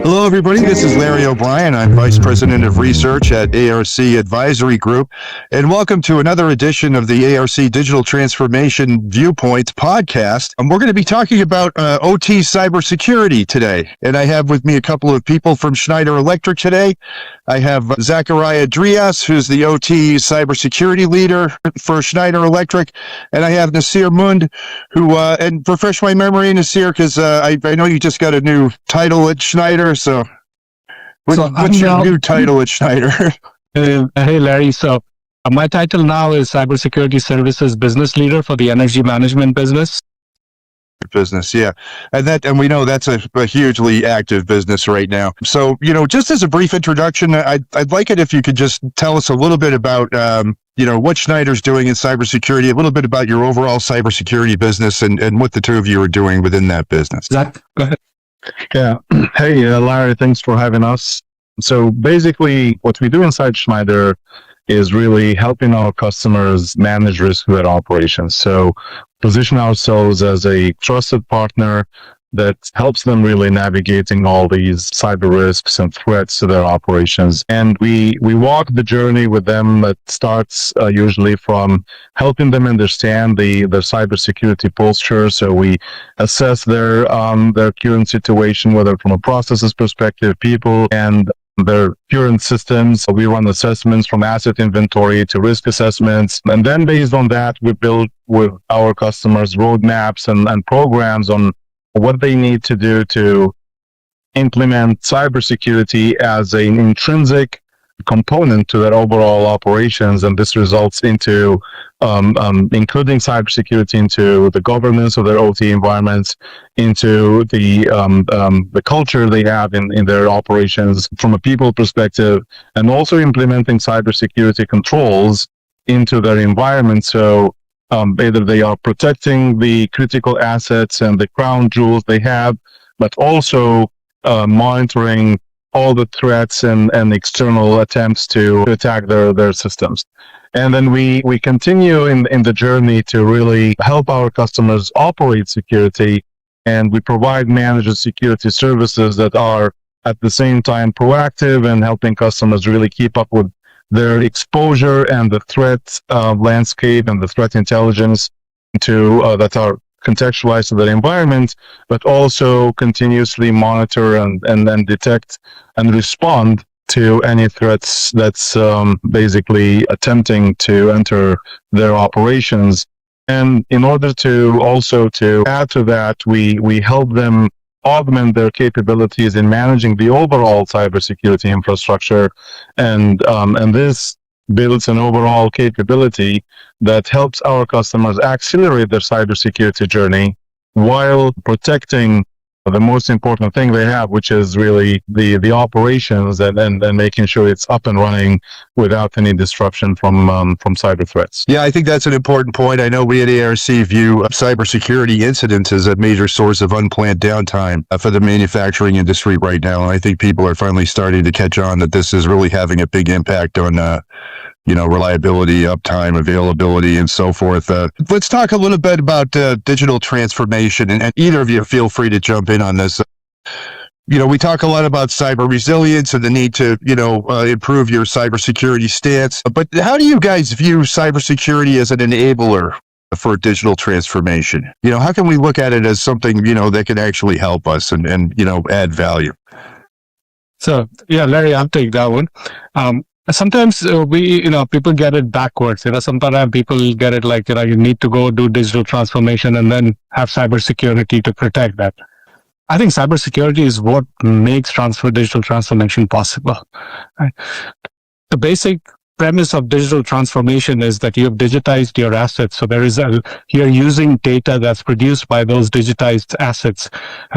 Hello, everybody. This is Larry O'Brien. I'm Vice President of Research at ARC Advisory Group, and welcome to another edition of the ARC Digital Transformation Viewpoints podcast. We're going to be talking about OT cybersecurity today, and I have with me a couple of people from Schneider Electric today. I have Zakarya Drias, who's the OT cybersecurity leader for Schneider Electric, and I have Nasir Mundh, who, and refresh my memory, Nasir, because I know you just got a new title at Schneider. So, what's your new title at Schneider? Hey, Larry. So, my title now is Cybersecurity Services Business Leader for the Energy Management business. Yeah. And we know that's a hugely active business right now. So, just as a brief introduction, I'd like it if you could just tell us a little bit about, what Schneider's doing in cybersecurity, a little bit about your overall cybersecurity business and what the two of you are doing within that business. Zach, go ahead. Yeah. Hey, Larry, thanks for having us. So basically, what we do inside Schneider is really helping our customers manage risk of their operations. So position ourselves as a trusted partner that helps them really navigating all these cyber risks and threats to their operations. And we walk the journey with them that starts usually from helping them understand their cybersecurity posture. So we assess their current situation, whether from a processes perspective, people, and their current systems. We run assessments from asset inventory to risk assessments. And then based on that, we build with our customers roadmaps and programs on what they need to do to implement cybersecurity as an intrinsic component to their overall operations. And this results into including cybersecurity into the governance of their OT environments, into the culture they have in their operations from a people perspective, and also implementing cybersecurity controls into their environment. So either they are protecting the critical assets and the crown jewels they have, but also monitoring all the threats and external attempts to attack their systems. And then we continue in the journey to really help our customers operate security, and we provide managed security services that are at the same time proactive and helping customers really keep up with their exposure and the threat landscape and the threat intelligence that are contextualized to their environment, but also continuously monitor and detect and respond to any threats that's basically attempting to enter their operations. And in order to add to that, we help them augment their capabilities in managing the overall cybersecurity infrastructure, and this builds an overall capability that helps our customers accelerate their cybersecurity journey while protecting the most important thing they have, which is really the operations and making sure it's up and running without any disruption from cyber threats. Yeah, I think that's an important point. I know we at ARC view cybersecurity incidents as a major source of unplanned downtime for the manufacturing industry right now. And I think people are finally starting to catch on that this is really having a big impact on reliability, uptime, availability, and so forth. Let's talk a little bit about digital transformation, and either of you feel free to jump in on this. We talk a lot about cyber resilience and the need to, improve your cybersecurity stance. But how do you guys view cybersecurity as an enabler for digital transformation? How can we look at it as something, that can actually help us and add value? So, yeah, Larry, I'll take that one. Sometimes people get it backwards. Sometimes people get it like, you need to go do digital transformation and then have cybersecurity to protect that. I think cybersecurity is what makes digital transformation possible. Right? The basic premise of digital transformation is that you have digitized your assets. So you're using data that's produced by those digitized assets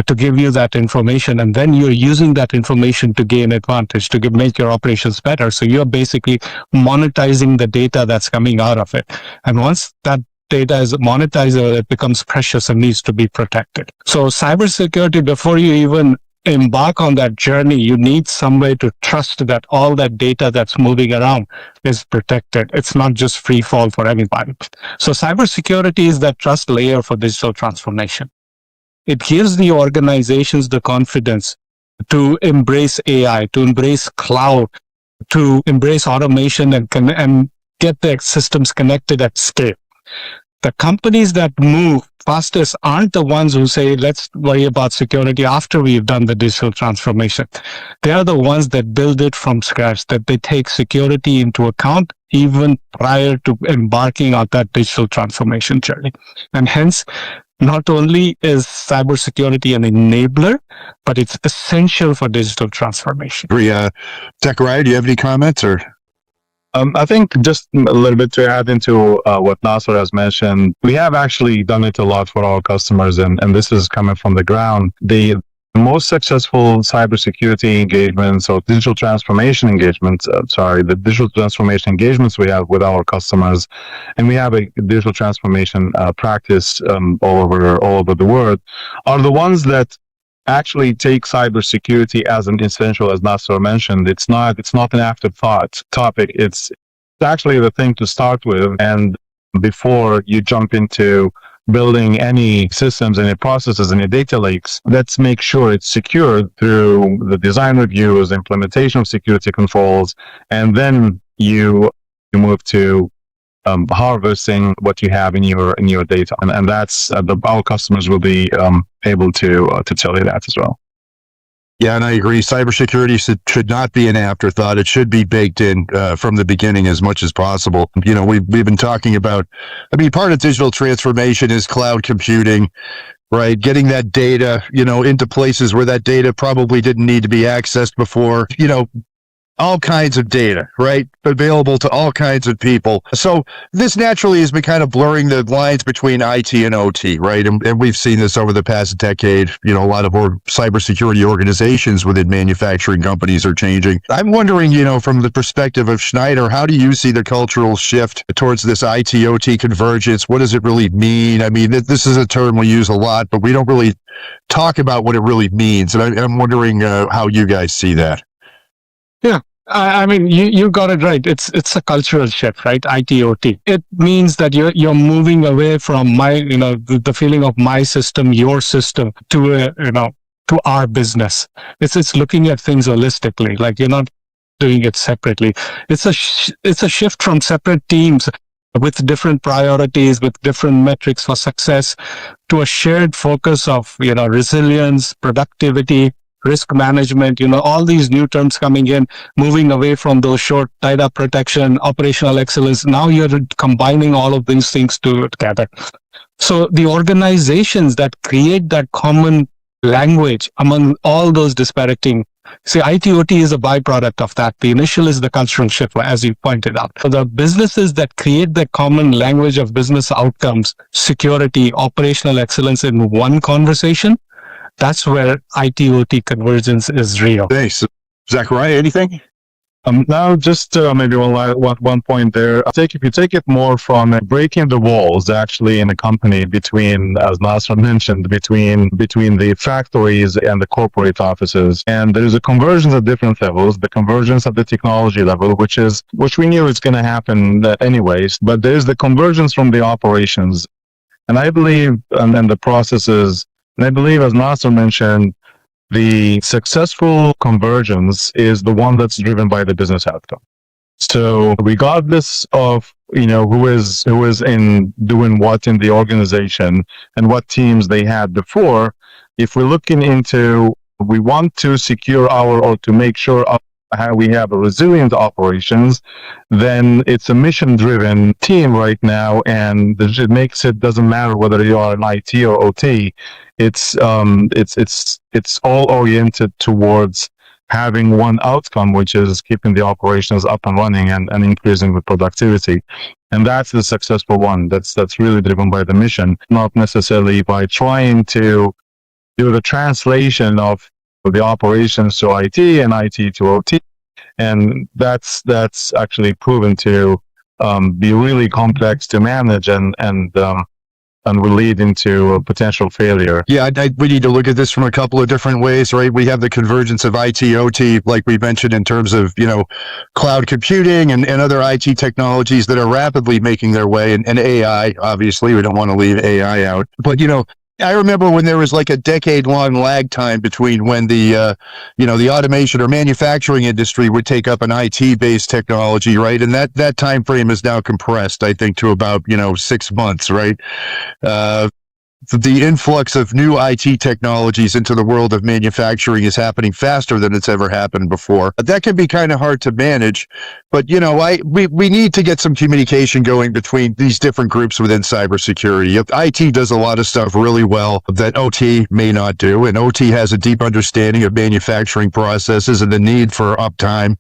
to give you that information. And then you're using that information to gain advantage, to make your operations better. So you're basically monetizing the data that's coming out of it. And once that data is monetized, it becomes precious and needs to be protected. So cybersecurity, before you even embark on that journey, you need some way to trust that all that data that's moving around is protected. It's not just free fall for anybody. So cybersecurity is that trust layer for digital transformation. It gives the organizations the confidence to embrace AI, to embrace cloud, to embrace automation and get their systems connected at scale. The companies that move fastest aren't the ones who say, let's worry about security after we've done the digital transformation. They are the ones that build it from scratch, that they take security into account even prior to embarking on that digital transformation journey. And hence, not only is cybersecurity an enabler, but it's essential for digital transformation. Zakarya, do you have any comments or? I think just a little bit to add into what Nasir has mentioned, we have actually done it a lot for our customers, and this is coming from the ground. The most successful cybersecurity engagements or digital transformation engagements, the digital transformation engagements we have with our customers, and we have a digital transformation practice all over the world, are the ones that actually take cybersecurity as an essential, as Nasir mentioned. It's not an afterthought topic. It's actually the thing to start with. And before you jump into building any systems, any processes, any data lakes, let's make sure it's secured through the design reviews, implementation of security controls, and then you move to harvesting what you have in your data, and that's our customers will be able to tell you that as well. Yeah, and I agree. Cybersecurity should not be an afterthought. It should be baked in from the beginning as much as possible. You know, we've been talking about. I mean, part of digital transformation is cloud computing, right? Getting that data, into places where that data probably didn't need to be accessed before. All kinds of data, right? Available to all kinds of people. So this naturally has been kind of blurring the lines between IT and OT, right? And we've seen this over the past decade. A lot of cybersecurity organizations within manufacturing companies are changing. I'm wondering, from the perspective of Schneider, how do you see the cultural shift towards this IT-OT convergence? What does it really mean? I mean, this is a term we use a lot, but we don't really talk about what it really means. And I'm wondering how you guys see that. Yeah. I mean, you got it right. It's a cultural shift, right? IT/OT. It means that you're moving away from the feeling of my system, your system, to to our business. It's looking at things holistically. Like, you're not doing it separately. It's a shift from separate teams with different priorities, with different metrics for success, to a shared focus of resilience, productivity, risk management, all these new terms coming in, moving away from those short data protection, operational excellence. Now you're combining all of these things together. So the organizations that create that common language among all those disparate teams, see, IT/OT is a byproduct of that. The initial is the cultural shift, as you pointed out. So the businesses that create the common language of business outcomes, security, operational excellence in one conversation, that's where IT/OT convergence is real. Thanks. Zakarya, anything? Now, just maybe one point there. If you take it more from breaking the walls, actually, in a company between, as Nasir mentioned, between the factories and the corporate offices, and there is a convergence at different levels. The convergence at the technology level, which we knew is going to happen anyways, but there is the convergence from the operations, and I believe, and the processes. And I believe, as Nasir mentioned, the successful convergence is the one that's driven by the business outcome. So regardless of, who is in doing what in the organization and what teams they had before, if we're looking into, we want to secure or to make sure how we have a resilient operations, then it's a mission-driven team right now, and it doesn't matter whether you are an IT or OT. It's all oriented towards having one outcome, which is keeping the operations up and running and increasing the productivity. And that's the successful one. That's really driven by the mission, not necessarily by trying to do the translation of the operations to IT and IT to OT. And that's actually proven to be really complex to manage and will lead into a potential failure. Yeah, we need to look at this from a couple of different ways, right? We have the convergence of IT/OT, like we mentioned, in terms of, cloud computing and other IT technologies that are rapidly making their way, and AI, obviously, we don't want to leave AI out. But, I remember when there was like a decade-long lag time between when the automation or manufacturing industry would take up an IT-based technology, right? And that time frame is now compressed, I think, to about 6 months, right? The influx of new IT technologies into the world of manufacturing is happening faster than it's ever happened before. That can be kind of hard to manage, but we need to get some communication going between these different groups within cybersecurity. IT does a lot of stuff really well that OT may not do, and OT has a deep understanding of manufacturing processes and the need for uptime,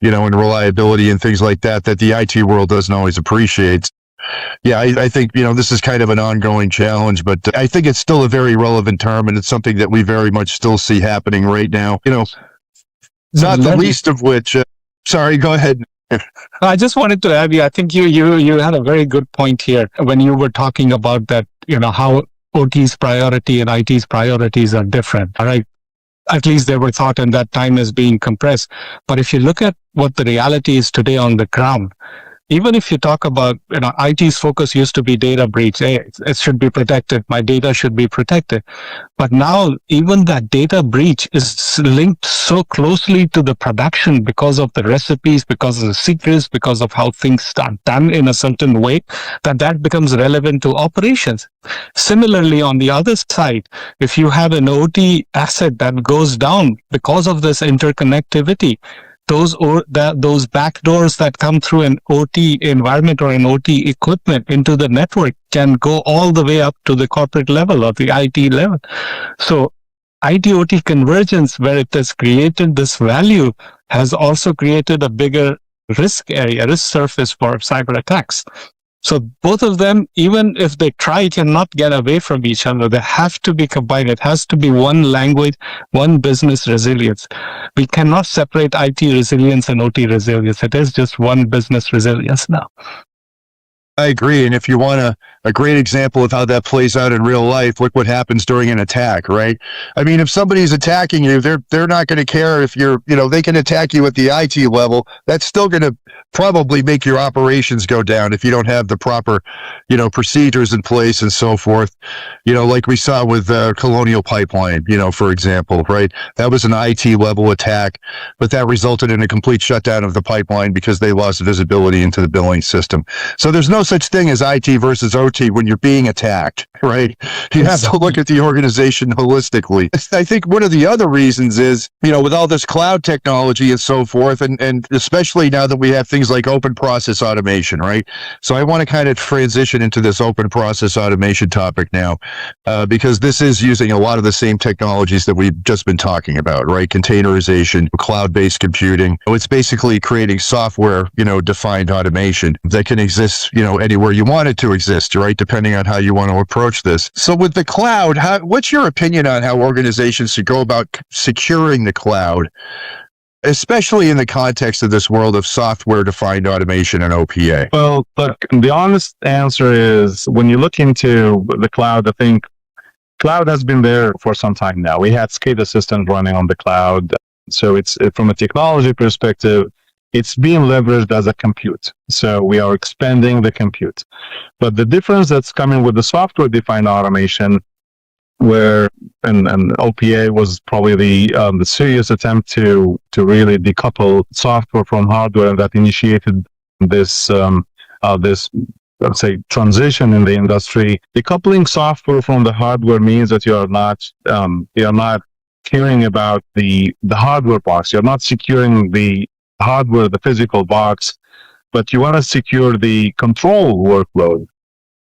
and reliability and things like that the IT world doesn't always appreciate. Yeah, I think, this is kind of an ongoing challenge, but I think it's still a very relevant term, and it's something that we very much still see happening right now. Not the least of which, sorry, go ahead. I just wanted to add, I think you had a very good point here when you were talking about that, how OT's priority and IT's priorities are different, all right? At least they were thought in that time as being compressed. But if you look at what the reality is today on the ground, even if you talk about, IT's focus used to be data breach. Hey, it should be protected. My data should be protected. But now even that data breach is linked so closely to the production because of the recipes, because of the secrets, because of how things are done in a certain way, that becomes relevant to operations. Similarly, on the other side, if you have an OT asset that goes down because of this interconnectivity, those backdoors that come through an OT environment or an OT equipment into the network can go all the way up to the corporate level or the IT level. So IT-OT convergence, where it has created this value, has also created a bigger risk area, risk surface for cyber attacks. So both of them, even if they try, cannot get away from each other. They have to be combined. It has to be one language, one business resilience. We cannot separate IT resilience and OT resilience. It is just one business resilience now. I agree. And if you want a great example of how that plays out in real life, look what happens during an attack, right? I mean, if somebody's attacking you, they're not going to care if they can attack you at the IT level. That's still going to probably make your operations go down if you don't have the proper, procedures in place and so forth. Like we saw with Colonial Pipeline, for example, right? That was an IT level attack, but that resulted in a complete shutdown of the pipeline because they lost visibility into the billing system. So there's no such thing as IT versus OT when you're being attacked, right? You have to look at the organization holistically. I think one of the other reasons is, with all this cloud technology and so forth, and especially now that we have things like open process automation, right? So I want to kind of transition into this open process automation topic now, because this is using a lot of the same technologies that we've just been talking about, right? Containerization, cloud-based computing. It's basically creating software, defined automation that can exist, anywhere you want it to exist, right? Depending on how you want to approach this. So with the cloud, what's your opinion on how organizations should go about securing the cloud, especially in the context of this world of software-defined automation and OPA? Well, look, the honest answer is when you look into the cloud, I think cloud has been there for some time now. We had SCADA systems running on the cloud. So it's from a technology perspective, it's being leveraged as a compute. So we are expanding the compute. But the difference that's coming with the software-defined automation, where and OPA was probably the serious attempt to really decouple software from hardware, and that initiated this let's say transition in the industry. Decoupling software from the hardware means that you're not caring about the hardware box. You're not securing the hardware, the physical box, but you want to secure the control workload.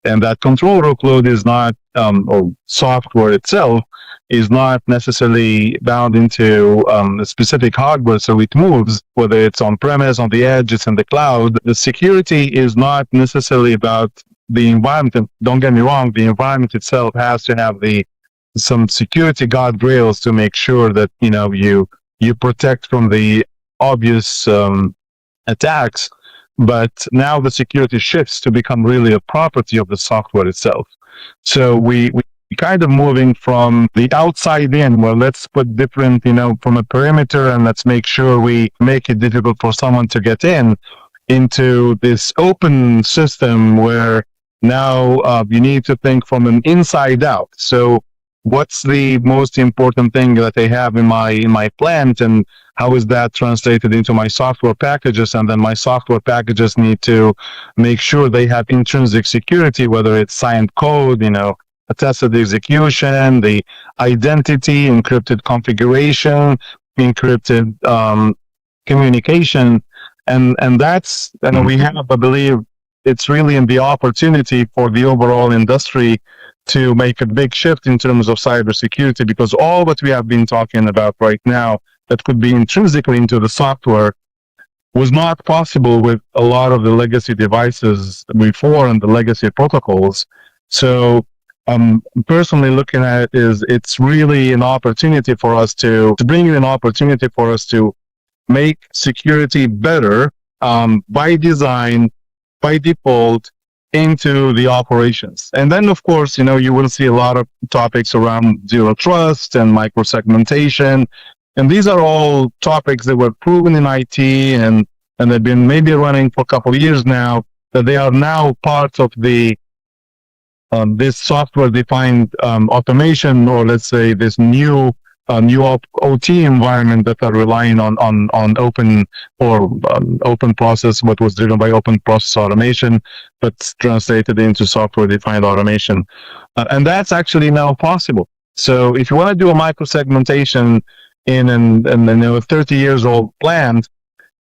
And that control workload is not, or software itself is not necessarily bound into a specific hardware. So it moves, whether it's on premise, on the edge, it's in the cloud. The security is not necessarily about the environment. And don't get me wrong, the environment itself has to have some security guardrails to make sure that, you protect from the obvious attacks. But now the security shifts to become really a property of the software itself. So we kind of moving from the outside in, where let's put different, from a perimeter, and let's make sure we make it difficult for someone to get in, into this open system where Now you need to think from an inside out. So what's the most important thing that I have in my plant, and how is that translated into my software packages? And then my software packages need to make sure they have intrinsic security, whether it's signed code, attested execution, the identity, encrypted configuration, encrypted communication, and that's, we have, I believe, it's really in the opportunity for the overall industry to make a big shift in terms of cybersecurity, because all what we have been talking about right now that could be intrinsically into the software was not possible with a lot of the legacy devices before and the legacy protocols. So personally looking at it, it's really an opportunity for us to bring in an opportunity for us to make security better by design, by default, into the operations. And then, of course, you will see a lot of topics around zero trust and microsegmentation. And these are all topics that were proven in IT and they've been maybe running for a couple of years now, that they are now part of the this software-defined automation, or let's say this new OT environment that are relying on open or open process, what was driven by open process automation, but translated into software-defined automation. And that's actually now possible. So if you want to do a microsegmentation in a 30 years old plant,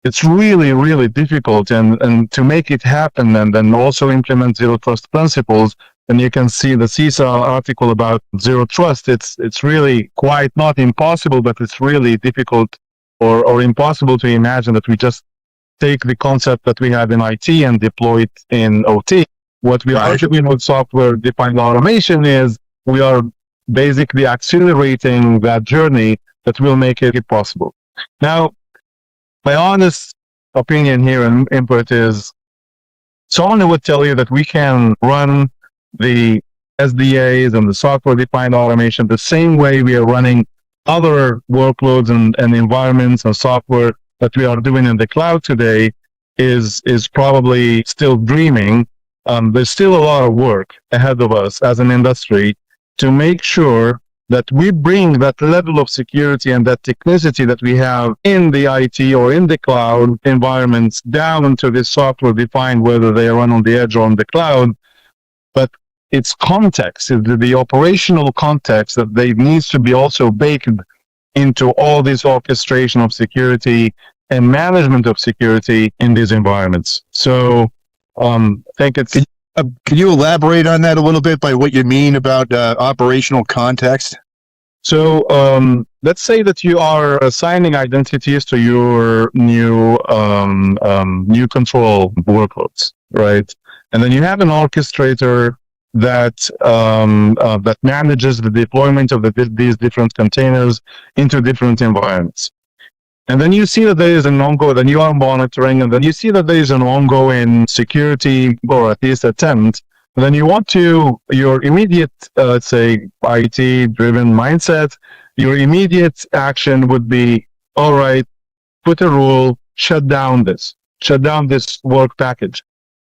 it's really, really difficult. And to make it happen and then also implement zero trust principles, and you can see the CISA article about zero trust. It's really quite not impossible, but it's really difficult or impossible to imagine that we just take the concept that we have in IT and deploy it in OT. What we are doing with software-defined automation is we are basically accelerating that journey that will make it possible. Now, my honest opinion here and input is, someone would tell you that we can run the SDAs and the software-defined automation the same way we are running other workloads and environments and software that we are doing in the cloud today is probably still dreaming. There's still a lot of work ahead of us as an industry to make sure that we bring that level of security and that technicity that we have in the IT or in the cloud environments down into this software-defined, whether they run on the edge or on the cloud. But its context, the operational context, that they needs to be also baked into all this orchestration of security and management of security in these environments. So I think it's... Can you elaborate on that a little bit by what you mean about operational context? So let's say that you are assigning identities to your new control workloads, right? And then you have an orchestrator that manages the deployment of these different containers into different environments. And then you see that there is an ongoing, then you are monitoring, and then you see that there is an ongoing security, or at least attempt. And then you want to, your immediate, let's say, IT-driven mindset, your immediate action would be, all right, put a rule, shut down this work package.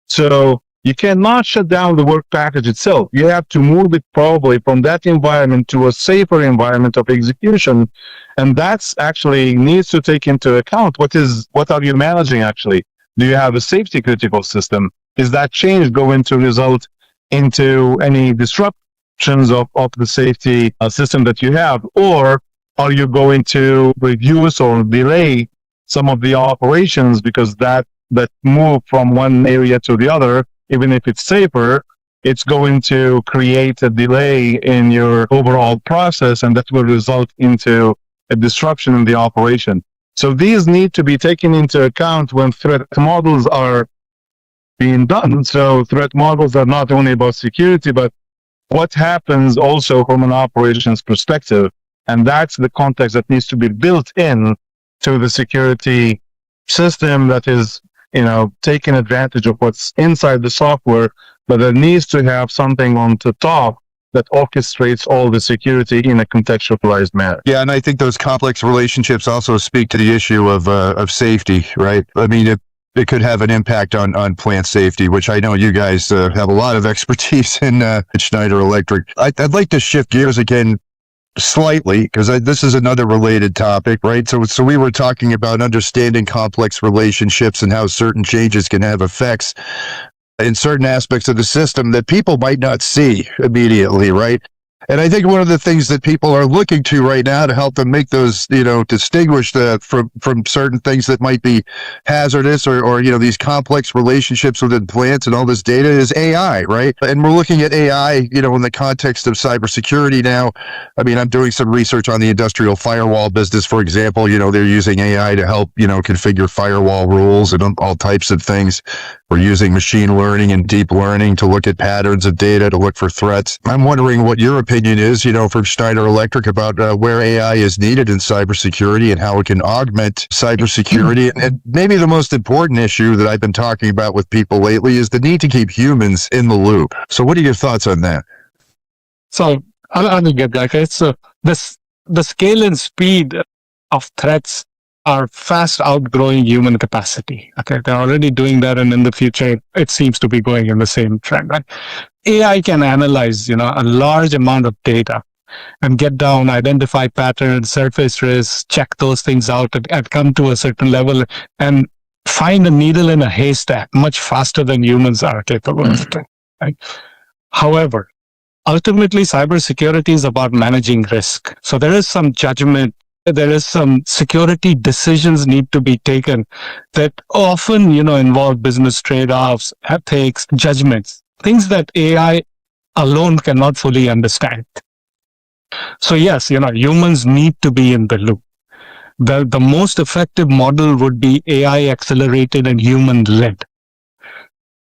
So you cannot shut down the work package itself. You have to move it probably from that environment to a safer environment of execution. And that's actually needs to take into account what are you managing actually? Do you have a safety critical system? Is that change going to result into any disruptions of the safety system that you have? Or are you going to reduce or delay some of the operations because that move from one area to the other, even if it's safer, it's going to create a delay in your overall process, and that will result into a disruption in the operation. So these need to be taken into account when threat models are being done. So threat models are not only about security, but what happens also from an operations perspective. And that's the context that needs to be built in to the security system that is, taking advantage of what's inside the software, but it needs to have something on the top that orchestrates all the security in a contextualized manner. Yeah, and I think those complex relationships also speak to the issue of safety, right? I mean, it could have an impact on plant safety, which I know you guys have a lot of expertise in at Schneider Electric. I'd like to shift gears again slightly, because this is another related topic, right? So we were talking about understanding complex relationships and how certain changes can have effects in certain aspects of the system that people might not see immediately, right? And I think one of the things that people are looking to right now to help them make those, distinguish from certain things that might be hazardous or these complex relationships within plants and all this data is AI, right? And we're looking at AI, in the context of cybersecurity now. I mean, I'm doing some research on the industrial firewall business, for example. They're using AI to help, configure firewall rules and all types of things. We're using machine learning and deep learning to look at patterns of data, to look for threats. I'm wondering what your opinion is, from Schneider Electric about where AI is needed in cybersecurity and how it can augment cybersecurity. And maybe the most important issue that I've been talking about with people lately is the need to keep humans in the loop. So what are your thoughts on that? So I'll get that. Okay? So the scale and speed of threats are fast outgrowing human capacity. Okay, they're already doing that, and in the future, it seems to be going in the same trend. Right? AI can analyze, a large amount of data and get down, identify patterns, surface risks, check those things out, and come to a certain level and find a needle in a haystack much faster than humans are capable of doing. Right? However, ultimately, cybersecurity is about managing risk. So there is some judgment. There is some security decisions need to be taken that often, involve business trade-offs, ethics, judgments, things that AI alone cannot fully understand. So yes, humans need to be in the loop. The most effective model would be AI accelerated and human led,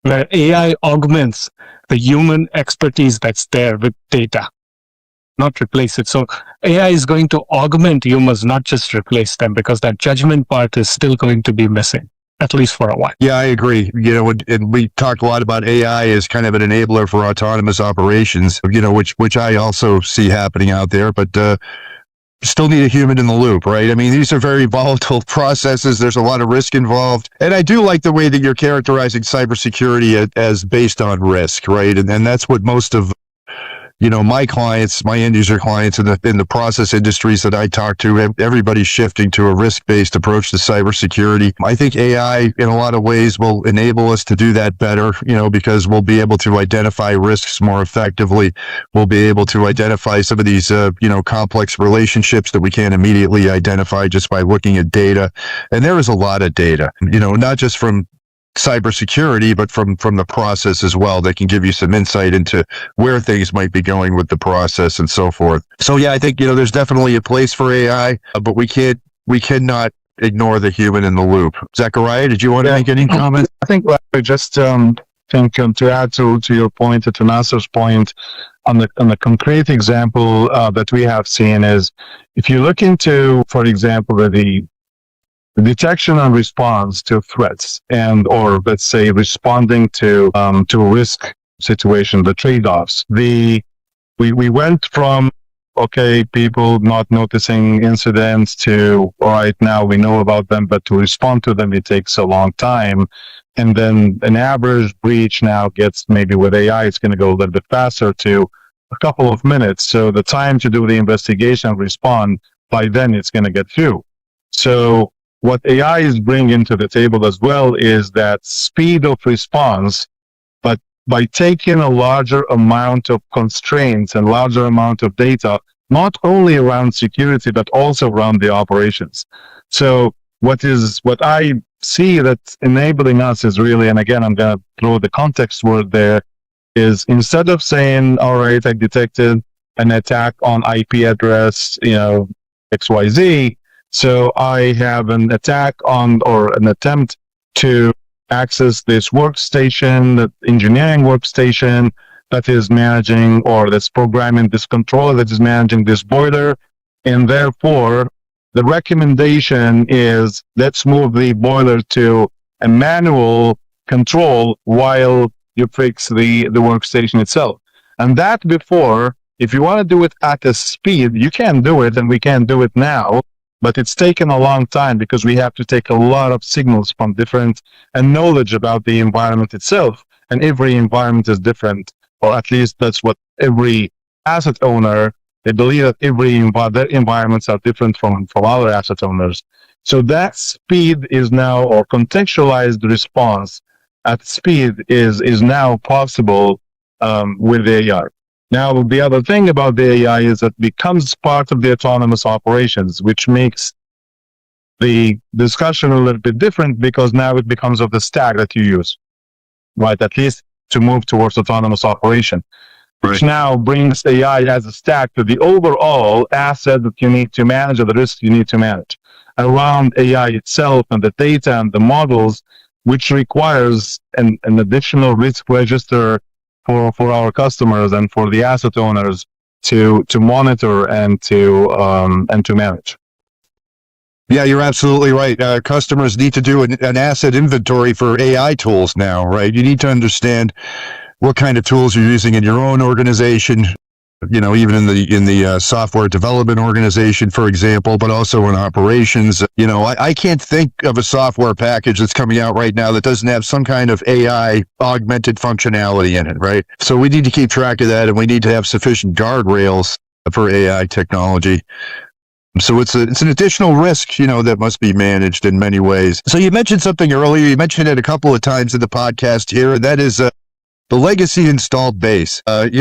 where AI augments the human expertise that's there with data, not replace it. So AI is going to augment humans, not just replace them, because that judgment part is still going to be missing, at least for a while. Yeah, I agree. And we talked a lot about AI as kind of an enabler for autonomous operations, which I also see happening out there, but still need a human in the loop, right? I mean, these are very volatile processes. There's a lot of risk involved. And I do like the way that you're characterizing cybersecurity as based on risk, right? And that's what most of my clients, my end user clients in the process industries that I talk to, everybody's shifting to a risk-based approach to cybersecurity. I think AI in a lot of ways will enable us to do that better, because we'll be able to identify risks more effectively. We'll be able to identify some of these, complex relationships that we can't immediately identify just by looking at data. And there is a lot of data, not just from cybersecurity, but from the process as well. They can give you some insight into where things might be going with the process and so forth. So yeah, I think, there's definitely a place for AI, but we cannot ignore the human in the loop. Zakarya, did you want to make any comments? I think I just think to add to your point, to Nasir's point, on the concrete example that we have seen is, if you look into, for example, the detection and response to threats, or let's say responding to risk situation, the trade-offs. We went from people not noticing incidents to right now we know about them, but to respond to them it takes a long time. And then an average breach now gets, maybe with AI it's going to go a little bit faster, to a couple of minutes. So the time to do the investigation and respond, by then it's going to get through. So what AI is bringing to the table as well is that speed of response, but by taking a larger amount of constraints and larger amount of data, not only around security, but also around the operations. So what I see that's enabling us is really, and again, I'm going to throw the context word there, is instead of saying, all right, I detected an attack on IP address, XYZ, so I have an attack on, or an attempt to access this workstation, the engineering workstation that is managing, or that's programming this controller that is managing this boiler. And therefore, the recommendation is, let's move the boiler to a manual control while you fix the workstation itself. And that before, if you want to do it at a speed, you can do it, and we can do it now. but it's taken a long time because we have to take a lot of signals from different and knowledge about the environment itself. And every environment is different, or at least that's what every asset owner, they believe that their environments are different from other asset owners. So that speed is now, or contextualized response at speed is now possible with AI. Now, the other thing about the AI is that it becomes part of the autonomous operations, which makes the discussion a little bit different because now it becomes of the stack that you use, right? At least to move towards autonomous operation, which now brings AI as a stack to the overall asset that you need to manage, or the risk you need to manage around AI itself and the data and the models, which requires an additional risk register for our customers and for the asset owners to monitor and to manage. Yeah, you're absolutely right. Customers need to do an asset inventory for AI tools now, right? You need to understand what kind of tools you're using in your own organization, even in the software development organization, for example, but also in operations. I can't think of a software package that's coming out right now that doesn't have some kind of AI augmented functionality in it, right? So we need to keep track of that, and we need to have sufficient guardrails for AI technology. So it's an additional risk, that must be managed in many ways. So you mentioned something earlier. You mentioned it a couple of times in the podcast here, and that is the legacy installed base. And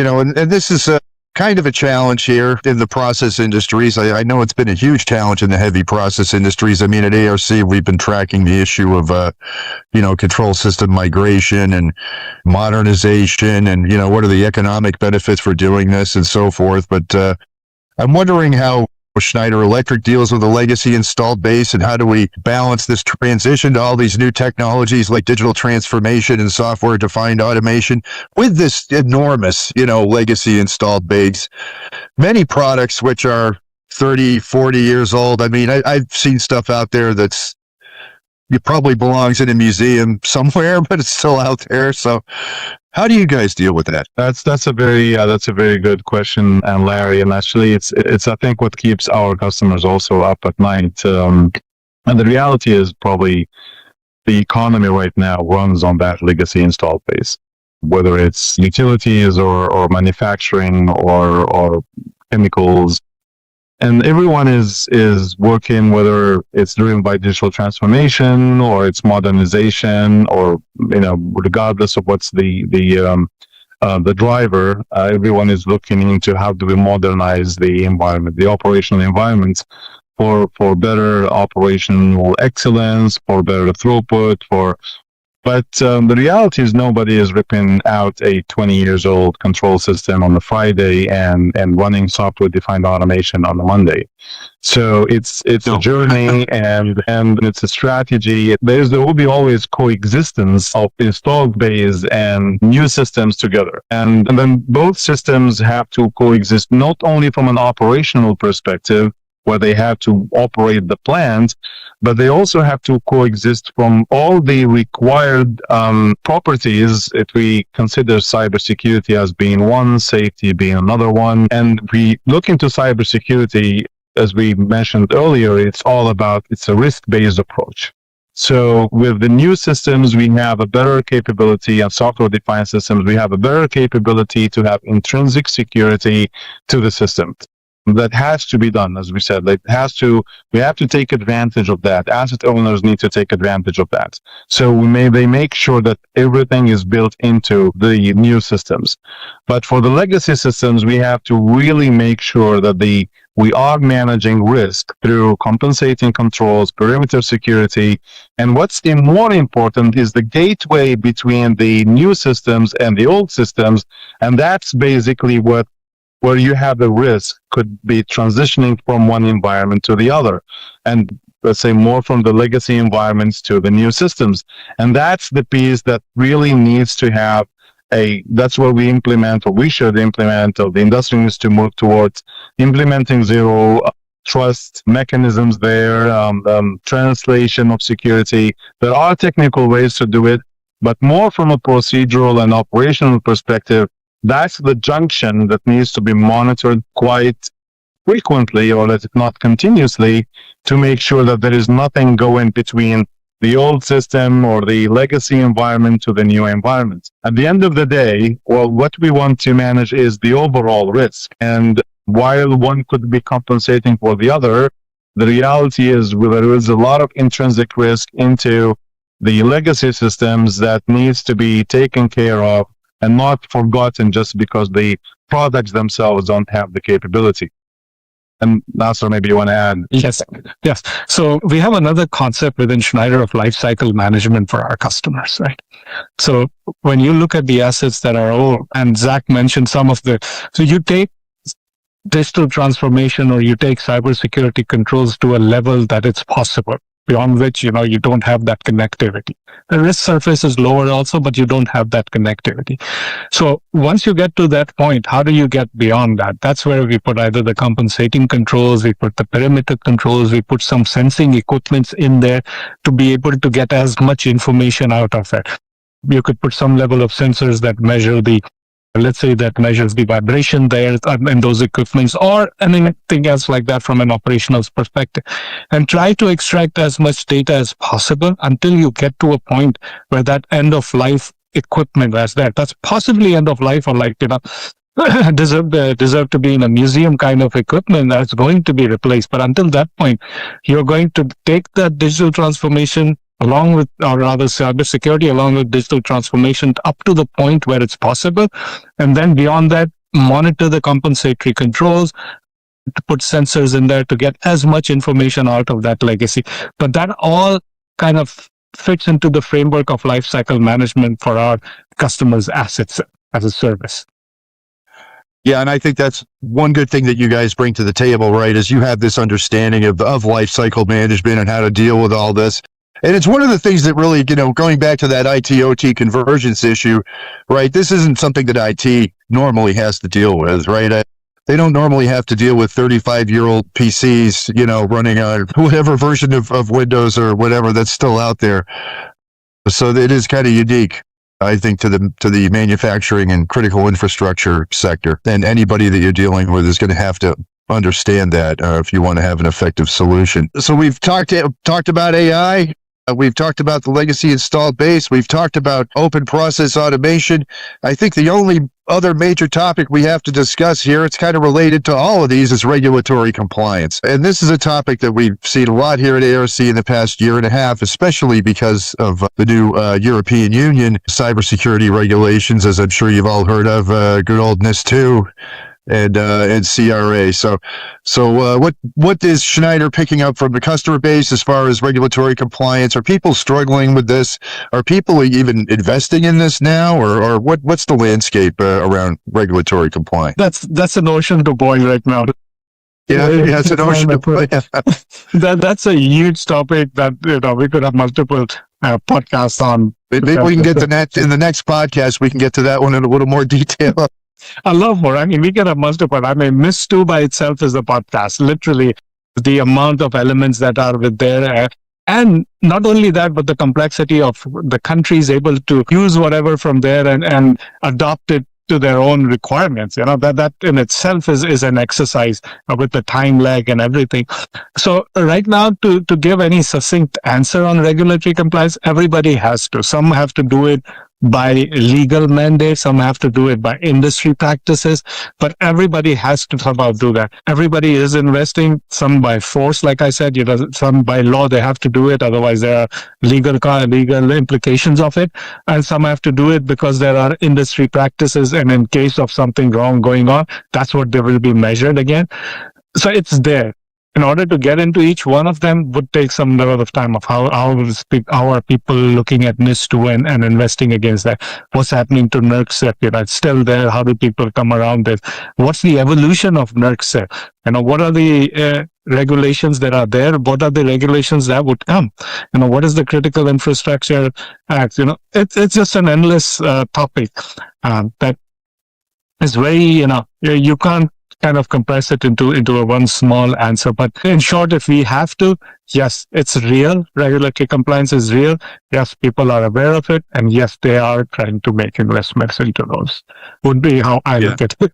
this is kind of a challenge here in the process industries. I know it's been a huge challenge in the heavy process industries. I mean, at ARC, we've been tracking the issue of, control system migration and modernization, and, what are the economic benefits for doing this and so forth. But I'm wondering how Schneider Electric deals with the legacy installed base, and how do we balance this transition to all these new technologies like digital transformation and software defined automation with this enormous, legacy installed base. Many products which are 30, 40 years old. I mean, I've seen stuff out there it probably belongs in a museum somewhere, but it's still out there. So how do you guys deal with that? That's a very good question, and Larry. And actually, it's I think what keeps our customers also up at night. And the reality is probably the economy right now runs on that legacy installed base, whether it's utilities or manufacturing or chemicals. And everyone is working, whether it's driven by digital transformation or it's modernization, or regardless of what's the driver, everyone is looking into how do we modernize the environment, the operational environments, for better operational excellence, for better throughput, But the reality is nobody is ripping out a 20 years old control system on the Friday and running software defined automation on the Monday. So it's a journey and it's a strategy. There will be always coexistence of installed base and new systems together. And then both systems have to coexist not only from an operational perspective, where they have to operate the plant, but they also have to coexist from all the required properties. If we consider cybersecurity as being one, safety being another one, and we look into cybersecurity, as we mentioned earlier, it's a risk-based approach. So with the new systems, we have a better capability, and software-defined systems, we have a better capability to have intrinsic security to the system. That has to be done, as we said. We have to take advantage of that. Asset owners need to take advantage of that. So they make sure that everything is built into the new systems. But for the legacy systems, we have to really make sure that we are managing risk through compensating controls, perimeter security, and what's more important is the gateway between the new systems and the old systems, and that's basically where you have the risk could be transitioning from one environment to the other, and let's say more from the legacy environments to the new systems. And that's the piece that really needs to have that's where we implement, or we should implement, or the industry needs to move towards implementing zero trust mechanisms there, translation of security. There are technical ways to do it, but more from a procedural and operational perspective, that's the junction that needs to be monitored quite frequently, or let it not continuously, to make sure that there is nothing going between the old system or the legacy environment to the new environment. At the end of the day, well, what we want to manage is the overall risk. And while one could be compensating for the other, the reality is there is a lot of intrinsic risk into the legacy systems that needs to be taken care of and not forgotten just because the products themselves don't have the capability. And Nasir, maybe you want to add? Yes. So we have another concept within Schneider of lifecycle management for our customers, right? So when you look at the assets that are old, and Zach mentioned some of so you take digital transformation or you take cybersecurity controls to a level that it's possible, beyond which, you don't have that connectivity. The risk surface is lower also, but you don't have that connectivity. So once you get to that point, how do you get beyond that? That's where we put either the compensating controls, we put the perimeter controls, we put some sensing equipments in there to be able to get as much information out of it. You could put some level of sensors that measure let's say that measures the vibration there in those equipments, or anything else like that from an operational perspective, and try to extract as much data as possible until you get to a point where that end of life equipment that's possibly end of life, or deserve to be in a museum kind of equipment that's going to be replaced. But until that point, you're going to take that digital transformation along with, or rather cybersecurity along with digital transformation up to the point where it's possible. And then beyond that, monitor the compensatory controls, to put sensors in there to get as much information out of that legacy. But that all kind of fits into the framework of lifecycle management for our customers' assets as a service. Yeah, and I think that's one good thing that you guys bring to the table, right, is you have this understanding of life cycle management and how to deal with all this. And it's one of the things that really, going back to that IT-OT convergence issue, right, this isn't something that IT normally has to deal with, right? They don't normally have to deal with 35-year-old PCs, running on whatever version of Windows or whatever that's still out there. So it is kind of unique, I think, to the manufacturing and critical infrastructure sector. And anybody that you're dealing with is going to have to understand that if you want to have an effective solution. So we've talked about AI. We've talked about the legacy installed base. We've talked about open process automation. I think the only other major topic we have to discuss here, it's kind of related to all of these, is regulatory compliance. And this is a topic that we've seen a lot here at ARC in the past year and a half, especially because of the new European Union cybersecurity regulations, as I'm sure you've all heard of, good old NIS2. And CRA. So what is Schneider picking up from the customer base as far as regulatory compliance? Are people struggling with this? Are people even investing in this now, or what's the landscape around regulatory compliance? That's an ocean to boil right now. Yeah, it's an ocean to boil. That's a huge topic that we could have multiple podcasts on. Maybe we can get to that in the next podcast. We can get to that one in a little more detail. I love more. I mean, we can have multiple. I mean, NIS2 by itself is a podcast. Literally, the amount of elements that are with there. And not only that, but the complexity of the countries able to use whatever from there and adopt it to their own requirements. That in itself is an exercise with the time lag and everything. So right now, to give any succinct answer on regulatory compliance, everybody has to. Some have to do it by legal mandate, some have to do it by industry practices, but everybody has to somehow do that. Everybody is investing, some by force, like I said, some by law, they have to do it, otherwise there are legal implications of it, and some have to do it because there are industry practices, and in case of something wrong going on, that's what they will be measured again. So it's there. In order to get into each one of them would take some level of time of how are people looking at NIS2 and investing against that. What's happening to NERC-CEP? It's still there. How do people come around this? What's the evolution of NERC-CEP? What are the regulations that are there? What are the regulations that would come? What is the Critical Infrastructure Act? It's just an endless topic that is very, you can't kind of compress it into a one small answer. But in short, if we have to, yes, it's real. Regulatory compliance is real. Yes, people are aware of it. And yes, they are trying to make investments into those. Would be how I look at it.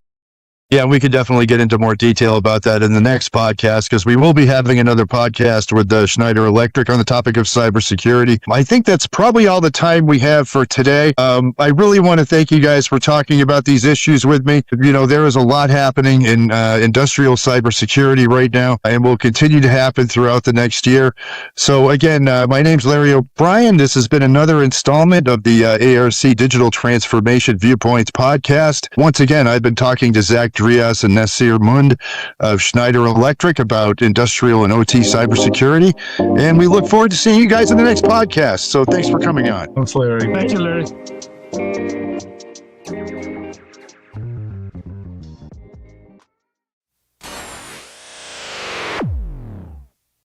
Yeah, we could definitely get into more detail about that in the next podcast, because we will be having another podcast with Schneider Electric on the topic of cybersecurity. I think that's probably all the time we have for today. I really want to thank you guys for talking about these issues with me. There is a lot happening in industrial cybersecurity right now, and will continue to happen throughout the next year. So again, my name's Larry O'Brien. This has been another installment of the ARC Digital Transformation Viewpoints podcast. Once again, I've been talking to Zach Drias and Nasir Mundh of Schneider Electric about industrial and OT cybersecurity. And we look forward to seeing you guys in the next podcast. So thanks for coming on. Thanks, Larry. Thank you, Larry.